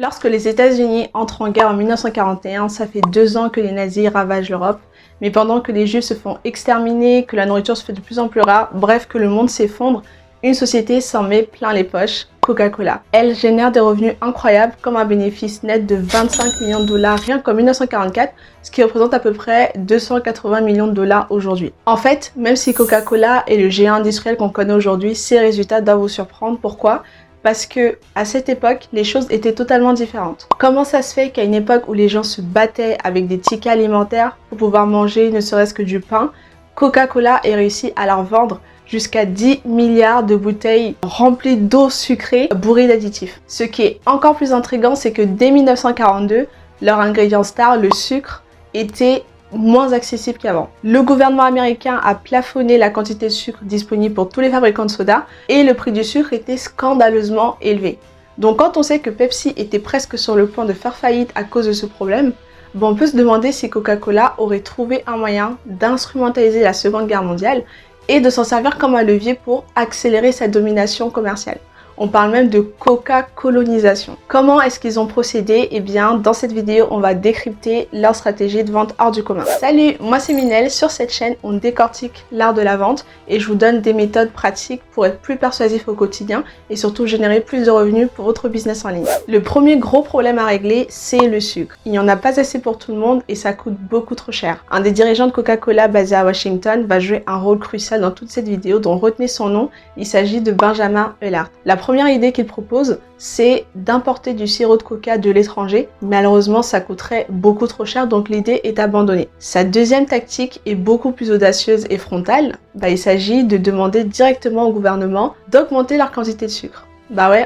Lorsque les États-Unis entrent en guerre en 1941, ça fait 2 ans que les nazis ravagent l'Europe. Mais pendant que les Juifs se font exterminer, que la nourriture se fait de plus en plus rare, bref, que le monde s'effondre, une société s'en met plein les poches, Coca-Cola. Elle génère des revenus incroyables, comme un bénéfice net de 25 millions de dollars rien qu'en 1944, ce qui représente à peu près 280 millions de dollars aujourd'hui. En fait, même si Coca-Cola est le géant industriel qu'on connaît aujourd'hui, ces résultats doivent vous surprendre. Pourquoi ? Parce que à cette époque, les choses étaient totalement différentes. Comment ça se fait qu'à une époque où les gens se battaient avec des tickets alimentaires pour pouvoir manger ne serait-ce que du pain, Coca-Cola ait réussi à leur vendre jusqu'à 10 milliards de bouteilles remplies d'eau sucrée bourrées d'additifs. Ce qui est encore plus intriguant, c'est que dès 1942, leur ingrédient star, le sucre, était moins accessible qu'avant. Le gouvernement américain a plafonné la quantité de sucre disponible pour tous les fabricants de soda et le prix du sucre était scandaleusement élevé. Donc quand on sait que Pepsi était presque sur le point de faire faillite à cause de ce problème, on peut se demander si Coca-Cola aurait trouvé un moyen d'instrumentaliser la Seconde Guerre mondiale et de s'en servir comme un levier pour accélérer sa domination commerciale. On parle même de Coca-colonisation. Comment est-ce qu'ils ont procédé ? Eh bien, dans cette vidéo, on va décrypter leur stratégie de vente hors du commun. Salut, moi c'est Minel. Sur cette chaîne, on décortique l'art de la vente et je vous donne des méthodes pratiques pour être plus persuasif au quotidien et surtout générer plus de revenus pour votre business en ligne. Le premier gros problème à régler, c'est le sucre. Il n'y en a pas assez pour tout le monde et ça coûte beaucoup trop cher. Un des dirigeants de Coca-Cola basé à Washington va jouer un rôle crucial dans toute cette vidéo, dont retenez son nom, il s'agit de Benjamin Ellard. La première idée qu'il propose, c'est d'importer du sirop de coca de l'étranger. Malheureusement, ça coûterait beaucoup trop cher, donc l'idée est abandonnée. Sa deuxième tactique est beaucoup plus audacieuse et frontale. Il s'agit de demander directement au gouvernement d'augmenter leur quantité de sucre.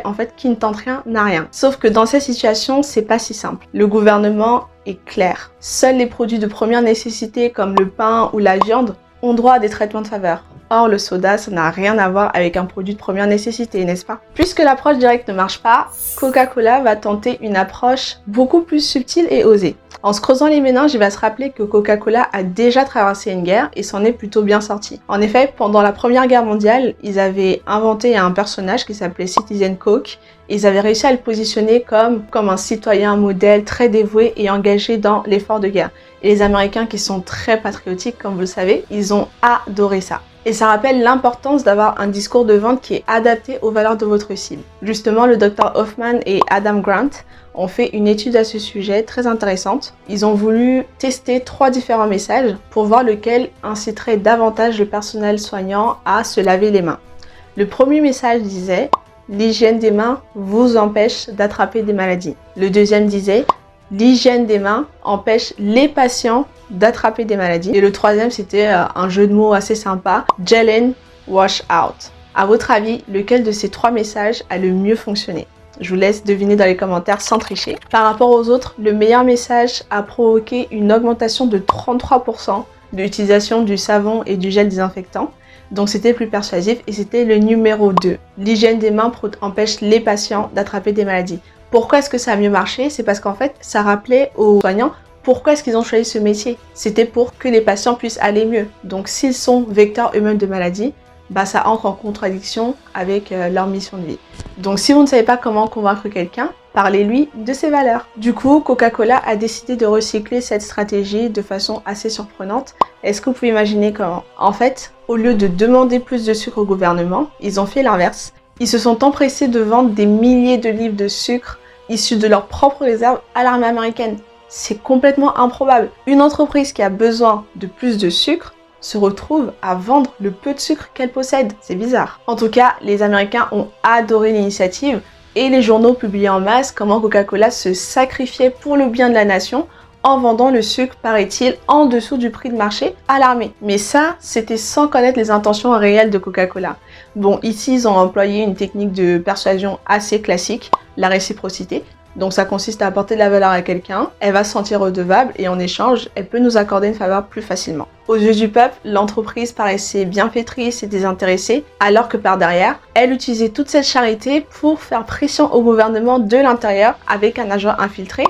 En fait, qui ne tente rien n'a rien. Sauf que dans cette situation, c'est pas si simple. Le gouvernement est clair. Seuls les produits de première nécessité comme le pain ou la viande ont droit à des traitements de faveur. Or, le soda, ça n'a rien à voir avec un produit de première nécessité, n'est-ce pas ? Puisque l'approche directe ne marche pas, Coca-Cola va tenter une approche beaucoup plus subtile et osée. En se creusant les méninges, il va se rappeler que Coca-Cola a déjà traversé une guerre et s'en est plutôt bien sorti. En effet, pendant la Première Guerre mondiale, ils avaient inventé un personnage qui s'appelait Citizen Coke. Ils avaient réussi à le positionner comme un citoyen modèle très dévoué et engagé dans l'effort de guerre. Et les Américains, qui sont très patriotiques, comme vous le savez, ils ont adoré ça. Et ça rappelle l'importance d'avoir un discours de vente qui est adapté aux valeurs de votre cible. Justement, le Dr Hoffman et Adam Grant ont fait une étude à ce sujet très intéressante. Ils ont voulu tester 3 différents messages pour voir lequel inciterait davantage le personnel soignant à se laver les mains. Le premier message disait « L'hygiène des mains vous empêche d'attraper des maladies ». Le deuxième disait « L'hygiène des mains empêche les patients d'attraper des maladies ». Et le troisième, c'était un jeu de mots assez sympa, « Gel in, wash out ». À votre avis, lequel de ces 3 messages a le mieux fonctionné ? Je vous laisse deviner dans les commentaires sans tricher. Par rapport aux autres, le meilleur message a provoqué une augmentation de 33% de l'utilisation du savon et du gel désinfectant. Donc c'était plus persuasif et c'était le numéro 2. L'hygiène des mains empêche les patients d'attraper des maladies. Pourquoi est-ce que ça a mieux marché ? C'est parce qu'en fait, ça rappelait aux soignants pourquoi est-ce qu'ils ont choisi ce métier. C'était pour que les patients puissent aller mieux. Donc s'ils sont vecteurs eux-mêmes de maladies, ça entre en contradiction avec leur mission de vie. Donc si vous ne savez pas comment convaincre quelqu'un, parlez-lui de ses valeurs. Du coup, Coca-Cola a décidé de recycler cette stratégie de façon assez surprenante. Est-ce que vous pouvez imaginer comment ? En fait, au lieu de demander plus de sucre au gouvernement, ils ont fait l'inverse. Ils se sont empressés de vendre des milliers de livres de sucre issus de leurs propres réserves à l'armée américaine. C'est complètement improbable. Une entreprise qui a besoin de plus de sucre se retrouve à vendre le peu de sucre qu'elle possède. C'est bizarre. En tout cas, les Américains ont adoré l'initiative et les journaux publiaient en masse comment Coca-Cola se sacrifiait pour le bien de la nation en vendant le sucre, paraît-il, en dessous du prix de marché à l'armée. Mais ça, c'était sans connaître les intentions réelles de Coca-Cola. Bon, ici, ils ont employé une technique de persuasion assez classique, la réciprocité. Donc ça consiste à apporter de la valeur à quelqu'un, elle va se sentir redevable et en échange, elle peut nous accorder une faveur plus facilement. Aux yeux du peuple, l'entreprise paraissait bienfaitrice et désintéressée, alors que par derrière, elle utilisait toute cette charité pour faire pression au gouvernement de l'intérieur avec un agent infiltré,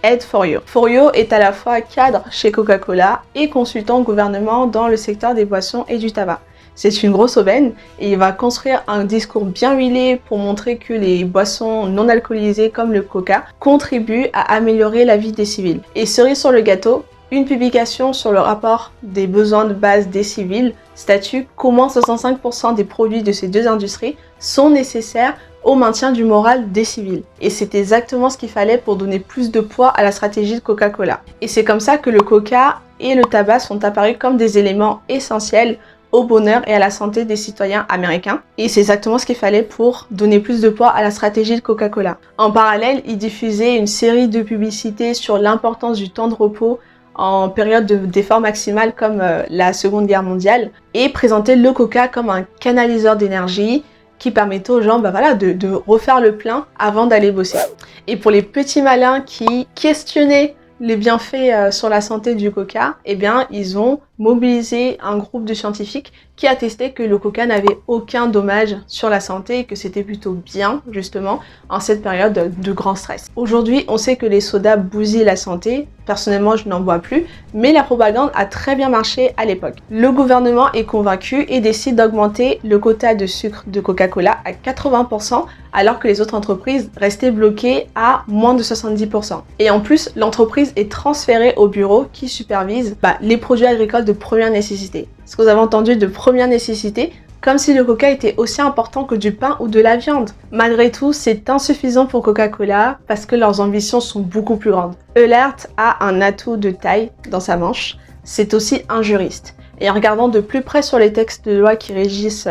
Ed Foryo. Foryo est à la fois cadre chez Coca-Cola et consultant au gouvernement dans le secteur des boissons et du tabac. C'est une grosse aubaine et il va construire un discours bien huilé pour montrer que les boissons non alcoolisées comme le coca contribuent à améliorer la vie des civils. Et cerise sur le gâteau, une publication sur le rapport des besoins de base des civils statue comment 65% des produits de ces deux industries sont nécessaires au maintien du moral des civils. Et c'est exactement ce qu'il fallait pour donner plus de poids à la stratégie de Coca-Cola. Et c'est comme ça que le coca et le tabac sont apparus comme des éléments essentiels au bonheur et à la santé des citoyens américains. Et c'est exactement ce qu'il fallait pour donner plus de poids à la stratégie de Coca-Cola. En parallèle, il diffusait une série de publicités sur l'importance du temps de repos en période d'effort maximal comme la Seconde Guerre mondiale et présentait le coca comme un canaliseur d'énergie qui permettait aux gens de refaire le plein avant d'aller bosser. Et pour les petits malins qui questionnaient les bienfaits sur la santé du coca, eh bien, ils ont mobilisé un groupe de scientifiques qui attestaient que le coca n'avait aucun dommage sur la santé et que c'était plutôt bien, justement, en cette période de grand stress. Aujourd'hui, on sait que les sodas bousillent la santé. Personnellement, je n'en bois plus, mais la propagande a très bien marché à l'époque. Le gouvernement est convaincu et décide d'augmenter le quota de sucre de Coca-Cola à 80%, alors que les autres entreprises restaient bloquées à moins de 70%. Et en plus, l'entreprise est transférée au bureau qui supervise les produits agricoles de première nécessité. Ce que vous avez entendu de première nécessité, comme si le coca était aussi important que du pain ou de la viande. Malgré tout, c'est insuffisant pour Coca-Cola parce que leurs ambitions sont beaucoup plus grandes. Eulert a un atout de taille dans sa manche, c'est aussi un juriste. Et en regardant de plus près sur les textes de loi qui régissent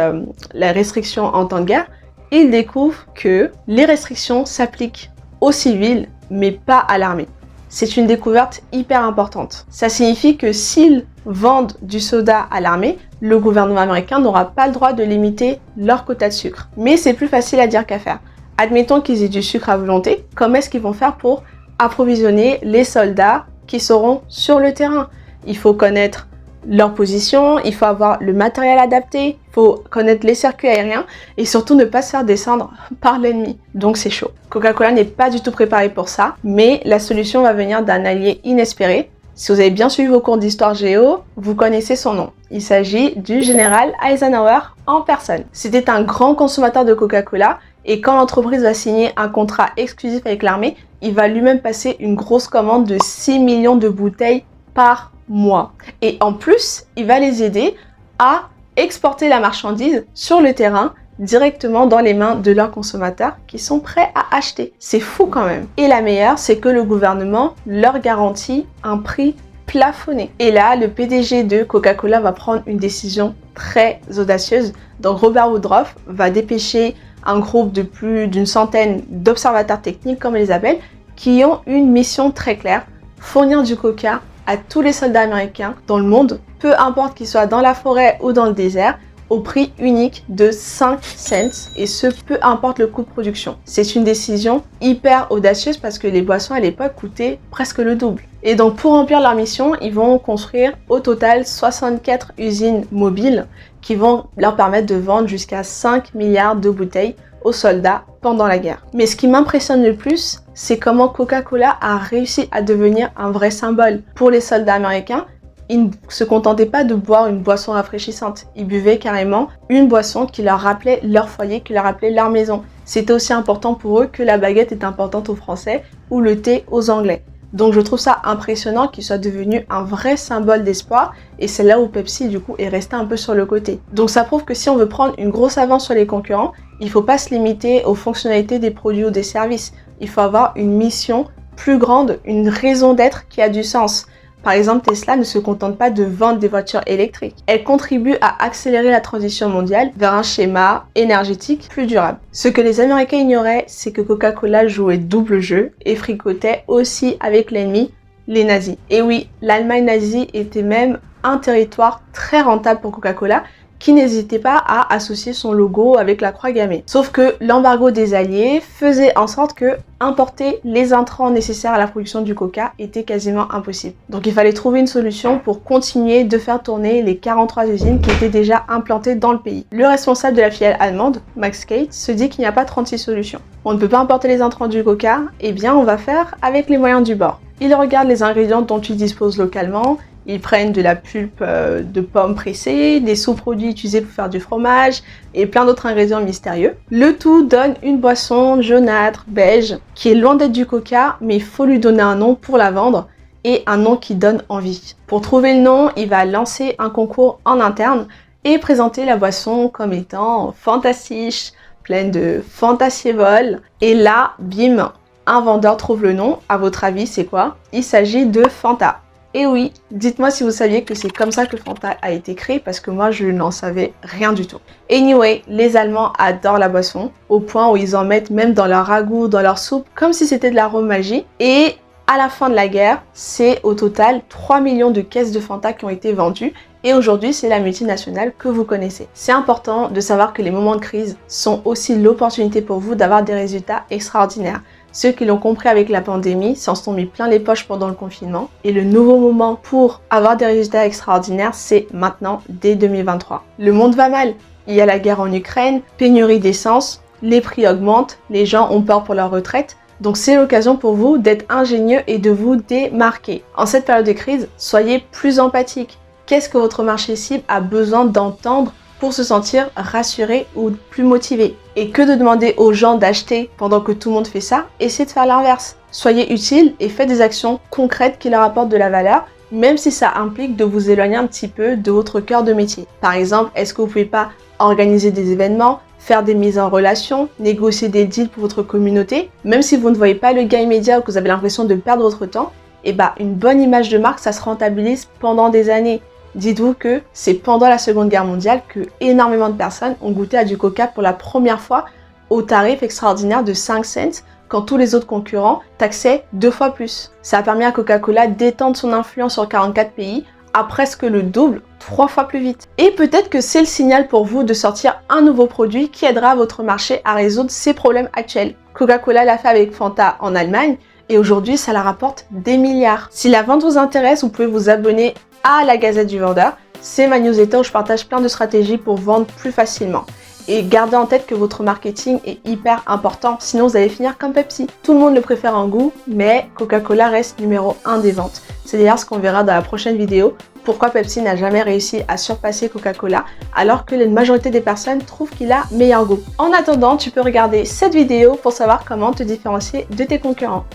la restriction en temps de guerre, il découvre que les restrictions s'appliquent aux civils, mais pas à l'armée. C'est une découverte hyper importante. Ça signifie que s'ils vendent du soda à l'armée, le gouvernement américain n'aura pas le droit de limiter leur quota de sucre. Mais c'est plus facile à dire qu'à faire. Admettons qu'ils aient du sucre à volonté, comment est-ce qu'ils vont faire pour approvisionner les soldats qui seront sur le terrain? Il faut connaître leur position, il faut avoir le matériel adapté, il faut connaître les circuits aériens et surtout ne pas se faire descendre par l'ennemi. Donc c'est chaud. Coca-Cola n'est pas du tout préparé pour ça, mais la solution va venir d'un allié inespéré. Si vous avez bien suivi vos cours d'histoire géo, vous connaissez son nom. Il s'agit du général Eisenhower en personne. C'était un grand consommateur de Coca-Cola et quand l'entreprise va signer un contrat exclusif avec l'armée, il va lui-même passer une grosse commande de 6 millions de bouteilles par mois. Et en plus, il va les aider à exporter la marchandise sur le terrain directement dans les mains de leurs consommateurs qui sont prêts à acheter. C'est fou quand même. Et la meilleure, c'est que le gouvernement leur garantit un prix plafonné. Et là, le PDG de Coca-Cola va prendre une décision très audacieuse. Donc Robert Woodruff va dépêcher un groupe de plus d'une centaine d'observateurs techniques, comme ils les appellent, qui ont une mission très claire: fournir du coca à tous les soldats américains dans le monde, peu importe qu'ils soient dans la forêt ou dans le désert, au prix unique de 5 cents, et ce, peu importe le coût de production. C'est une décision hyper audacieuse parce que les boissons à l'époque coûtaient presque le double. Et donc pour remplir leur mission, ils vont construire au total 64 usines mobiles qui vont leur permettre de vendre jusqu'à 5 milliards de bouteilles aux soldats pendant la guerre. Mais ce qui m'impressionne le plus, c'est comment Coca-Cola a réussi à devenir un vrai symbole. Pour les soldats américains, ils ne se contentaient pas de boire une boisson rafraîchissante. Ils buvaient carrément une boisson qui leur rappelait leur foyer, qui leur rappelait leur maison. C'était aussi important pour eux que la baguette est importante aux Français ou le thé aux Anglais. Donc je trouve ça impressionnant qu'il soit devenu un vrai symbole d'espoir, et c'est là où Pepsi du coup est resté un peu sur le côté. Donc ça prouve que si on veut prendre une grosse avance sur les concurrents, il ne faut pas se limiter aux fonctionnalités des produits ou des services. Il faut avoir une mission plus grande, une raison d'être qui a du sens. Par exemple, Tesla ne se contente pas de vendre des voitures électriques. Elle contribue à accélérer la transition mondiale vers un schéma énergétique plus durable. Ce que les Américains ignoraient, c'est que Coca-Cola jouait double jeu et fricotait aussi avec l'ennemi, les nazis. Et oui, l'Allemagne nazie était même un territoire très rentable pour Coca-Cola, qui n'hésitait pas à associer son logo avec la croix gammée. Sauf que l'embargo des Alliés faisait en sorte que importer les intrants nécessaires à la production du coca était quasiment impossible. Donc il fallait trouver une solution pour continuer de faire tourner les 43 usines qui étaient déjà implantées dans le pays. Le responsable de la filiale allemande, Max Kate, se dit qu'il n'y a pas 36 solutions. On ne peut pas importer les intrants du coca, eh bien on va faire avec les moyens du bord. Il regarde les ingrédients dont il dispose localement, Ils prennent de la pulpe de pommes pressées, des sous-produits utilisés pour faire du fromage et plein d'autres ingrédients mystérieux. Le tout donne une boisson jaunâtre, beige, qui est loin d'être du coca, mais il faut lui donner un nom pour la vendre et un nom qui donne envie. Pour trouver le nom, il va lancer un concours en interne et présenter la boisson comme étant fantastique, pleine de fantasievol. Et là, bim, un vendeur trouve le nom. À votre avis, c'est quoi? Il s'agit de Fanta. Et oui, dites-moi si vous saviez que c'est comme ça que Fanta a été créé, parce que moi je n'en savais rien du tout. Anyway, les Allemands adorent la boisson, au point où ils en mettent même dans leur ragoût, dans leur soupe, comme si c'était de l'arôme magie. Et à la fin de la guerre, c'est au total 3 millions de caisses de Fanta qui ont été vendues. Et aujourd'hui, c'est la multinationale que vous connaissez. C'est important de savoir que les moments de crise sont aussi l'opportunité pour vous d'avoir des résultats extraordinaires. Ceux qui l'ont compris avec la pandémie s'en sont mis plein les poches pendant le confinement. Et le nouveau moment pour avoir des résultats extraordinaires, c'est maintenant, dès 2023. Le monde va mal. Il y a la guerre en Ukraine, pénurie d'essence, les prix augmentent, les gens ont peur pour leur retraite. Donc c'est l'occasion pour vous d'être ingénieux et de vous démarquer. En cette période de crise, soyez plus empathique. Qu'est-ce que votre marché cible a besoin d'entendre pour se sentir rassuré ou plus motivé? Et que de demander aux gens d'acheter pendant que tout le monde fait ça? Essayez de faire l'inverse. Soyez utile et faites des actions concrètes qui leur apportent de la valeur, même si ça implique de vous éloigner un petit peu de votre cœur de métier. Par exemple, est-ce que vous pouvez pas organiser des événements, faire des mises en relation, négocier des deals pour votre communauté? Même si vous ne voyez pas le gain immédiat ou que vous avez l'impression de perdre votre temps, une bonne image de marque, ça se rentabilise pendant des années. Dites-vous que c'est pendant la Seconde Guerre mondiale que énormément de personnes ont goûté à du coca pour la première fois au tarif extraordinaire de 5 cents quand tous les autres concurrents taxaient 2 fois plus. Ça a permis à Coca-Cola d'étendre son influence sur 44 pays à presque le double, 3 fois plus vite. Et peut-être que c'est le signal pour vous de sortir un nouveau produit qui aidera votre marché à résoudre ses problèmes actuels. Coca-Cola l'a fait avec Fanta en Allemagne et aujourd'hui ça la rapporte des milliards. Si la vente vous intéresse, vous pouvez vous abonner à la Gazette du Vendeur. C'est ma newsletter où je partage plein de stratégies pour vendre plus facilement. Et gardez en tête que votre marketing est hyper important, sinon vous allez finir comme Pepsi. Tout le monde le préfère en goût, mais Coca-Cola reste numéro 1 des ventes. C'est d'ailleurs ce qu'on verra dans la prochaine vidéo, pourquoi Pepsi n'a jamais réussi à surpasser Coca-Cola, alors que la majorité des personnes trouvent qu'il a meilleur goût. En attendant, tu peux regarder cette vidéo pour savoir comment te différencier de tes concurrents.